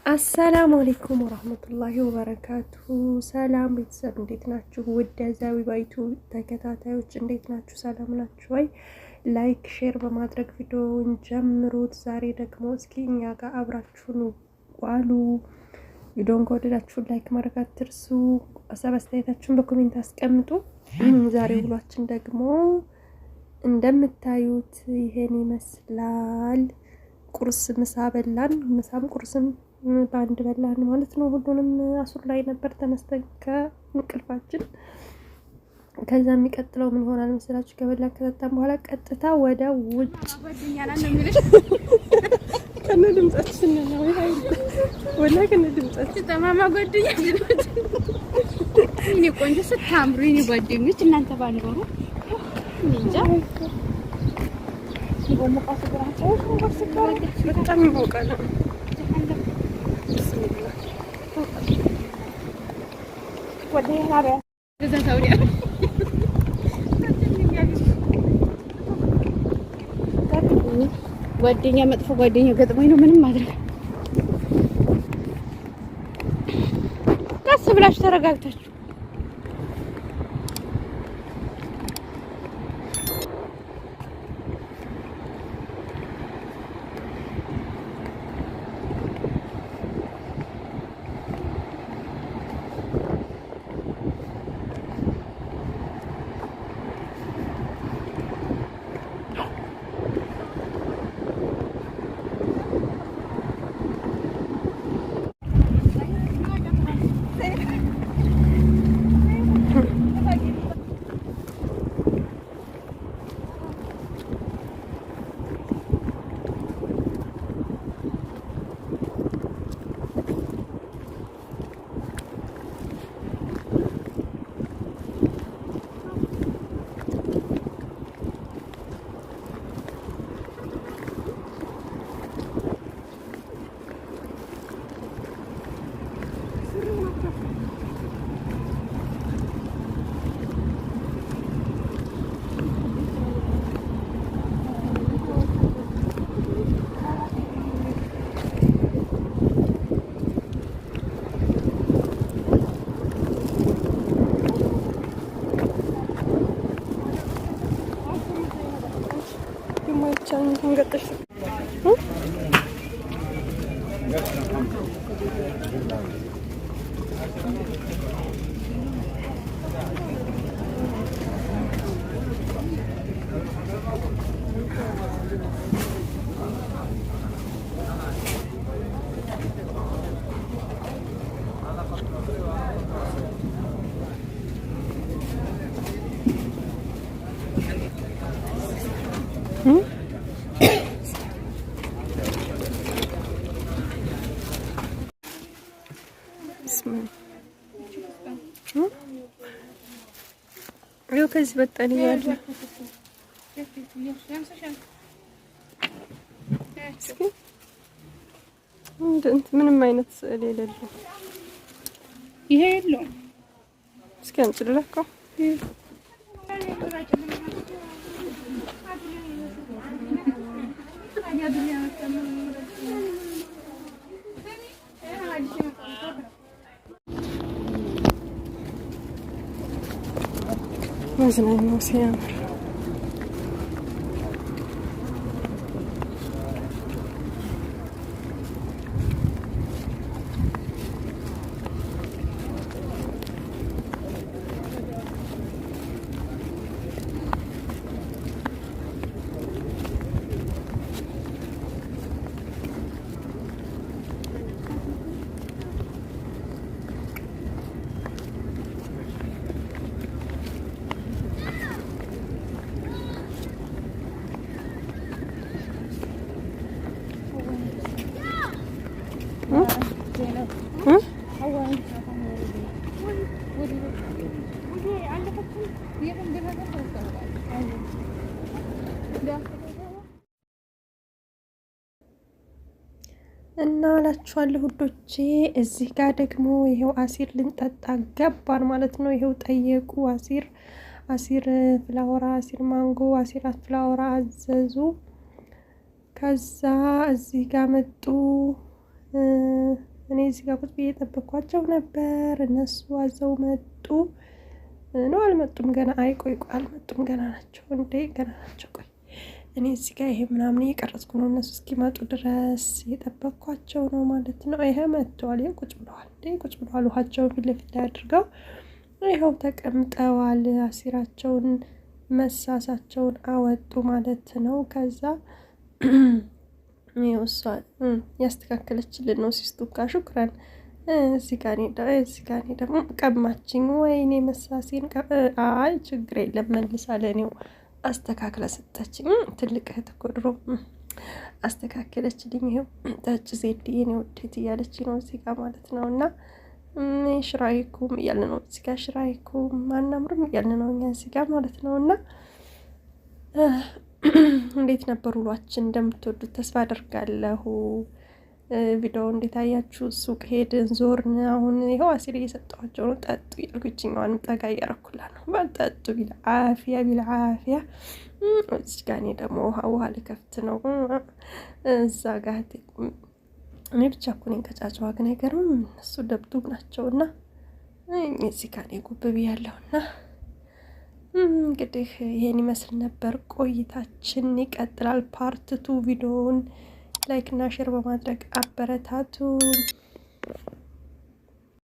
አሰላሙ አለይኩም ወራህመቱላሂ ወበረካቱሁ። ሰላም ቤተሰብ እንዴት ናችሁ? ውድ ዘቢባይቱ ተከታታዮች እንዴት ናችሁ? ሰላም ናችሁ ወይ? ላይክ ሼር በማድረግ ቪዲዮውን ጀምሩት። ዛሬ ደግሞ እስኪ እኛ ጋር አብራችሁን ዋሉ። ቪዲዮውን ከወደዳችሁ ላይክ ማድረግ አትርሱ። ሀሳብ አስተያየታችሁን በኮሜንት አስቀምጡ። ዛሬ ውሏችን ደግሞ እንደምታዩት ይሄን ይመስላል። ቁርስ ምሳ በላን። ምሳም ቁርስም በአንድ በላን ማለት ነው። ሁሉንም አሱር ላይ ነበር ተነስተን ከእንቅልፋችን። ከዛ የሚቀጥለው ምን ይሆናል መሰላችሁ? ከበላን ከጠጣን በኋላ ቀጥታ ወደ ውጭ ከነ ድምጻችን ነው ይሄ ወላ ከነ ድምጻችን ተማማ ጓደኛ እኔ ቆንጆ ስታምሩ እኔ ጓደኞች እናንተ ባልኖሩ እንጃ ይቦሙቃስ ብራቸው በጣም ይሞቃል። ጓደኛ መጥፎ ጓደኛ ገጥሞኝ ነው። ምንም ማድረግ ቀስ ብላችሁ ተረጋግታችሁ እንገጥሽ ይኸው ከዚህ በጣም ያለ ምንም አይነት ስዕል የሌለው ይሄ የለውም። እስኪ አንጭልላከው መዝናኛው ሲያምር እና አላችኋለሁ ውዶቼ። እዚህ ጋር ደግሞ ይሄው አሲር ልንጠጣ ገባን ማለት ነው። ይሄው ጠየቁ አሲር ፍላወራ፣ አሲር ማንጎ፣ አሲር ፍላወራ አዘዙ። ከዛ እዚህ ጋር መጡ። እዚህ ጋር ቁጭ ብዬ እየጠበኳቸው ነበር። እነሱ አዘው መጡ ነው አልመጡም ገና? አይ ቆይ አልመጡም፣ ገና ናቸው እንዴ? ገና ናቸው። ቆይ እኔ እዚህ ጋር ይሄ ምናምን እየቀረጽኩ ነው። እነሱ እስኪመጡ ድረስ የጠበኳቸው ነው ማለት ነው። ይሄ መጥተዋል። ይሄ ቁጭ ብለዋል እንዴ? ቁጭ ብለዋል። ውሃቸውን ፊት ለፊት ላይ አድርገው ይኸው ተቀምጠዋል። አሲራቸውን መሳሳቸውን አወጡ ማለት ነው። ከዛ እሷ ያስተካከለችልን ነው ሲስቱካ ሹክራን። እዚህ ጋር እኔ ደግሞ ቀማችኝ። ወይኔ መሳሴን አይ ችግር የለም መልሳ ለእኔው አስተካክለ ሰጠችኝ። ትልቅ እህት እኮ ድሮ አስተካከለችልኝ። ይኸው ጠጭ ዜድ የኔ ውዴት እያለች ነው እዚህ ጋር ማለት ነው። እና ሽራይኩም እያልን ነው እዚህ ጋር፣ ሽራይኩም አናምርም እያልን ነው እኛ እዚህ ጋር ማለት ነው። እና እንዴት ነበር ውሏችን? እንደምትወዱት ተስፋ አደርጋለሁ። ቪዲዮ እንዴት አያችሁ? ሱቅ ሄድን ዞርን። አሁን ይኸው አሲር እየሰጠኋቸው ነው። ጠጡ እያልኩችኛዋንም ጠጋ እያረኩላ ነው። ጠጡ ቢል አፍያ ቢል አፍያ። እዚህ ጋር እኔ ደግሞ ውሃ ልከፍት ነው እዛ ጋር። እኔ ብቻ እኮ ነኝ ከጫጫዋ ግን አይገርምም። እነሱ ደብዱብ ናቸው። እና እዚህ ጋር እኔ ጉብ ብያለሁና እንግዲህ ይሄን ይመስል ነበር ቆይታችን። ይቀጥላል ፓርት 2። ቪዲዮውን ላይክ እና ሼር በማድረግ አበረታቱ።